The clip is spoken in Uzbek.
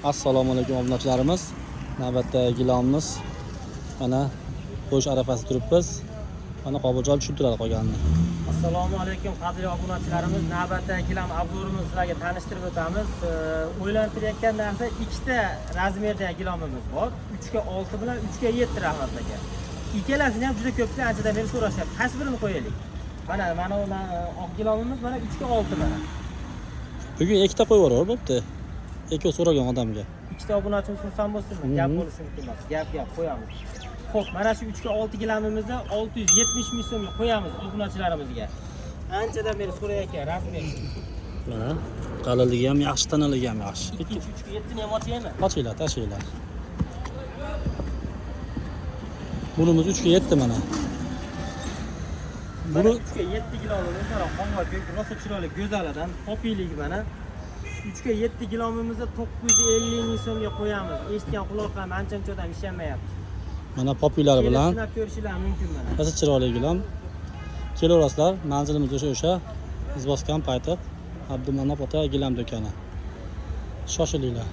Assalomu alaykum obunachilarimiz. Navbatdagi gilamimiz mana qo'sh arafasida turibmiz. Mana Qobiljon tushuntiradi qolganini. Assalomu alaykum qadrli obunachilarimiz. Navbatdagi gilam obzorimizni sizlarga tanishtirib o'tamiz. O'ylantirayotgan narsa ikkita razmerdagi gilamimiz bor. 3 ga 6 bilan 3 ga 7 rahmat aka. Ikkalasini ham juda ko'pchilik anchadan beri so'rashyapti. Qaysi birini qo'yaylik? Mana oq gilamimiz mana 3 ga 6 mana. Bugun ikkita qo'yib yuborar bo'pti. Ikki so'ragan odamga. Ikkita obunachimiz xursand bo'lsinmi? Gap bo'lishi mumkin emas. Gap qo'yamiz. Xo'p, mana shu 3 ga 6 gilamimizni 670 ming so'mga qo'yamiz obunachilarimizga. Anchadan beri so'rayotgan razmer. Mana qalinligi ham yaxshi, tanaligi ham yaxshi. 3 ga 7 ni ham ochaymi? Ochinglar, tashinglar. Bunimiz 3 ga 7 mana. Buni 3 ga 7 gilomimiz mana qonga ko'k, rosa chiroyli go'zalidan topiylik mana. 3 ga 7 gilomimizni 950 ming so'mga qo'yamiz. Eshitgan quloq ham ancha-anchadan ishlamayapti. Mana popilari bilan sinab ko'rishinglar mumkin mana. rosa chiroyli gilam. Kelaverasizlar, manzilimiz o'sha iz bosgan payti Abdumanop ota gilam do'koni. Shoshilinglar.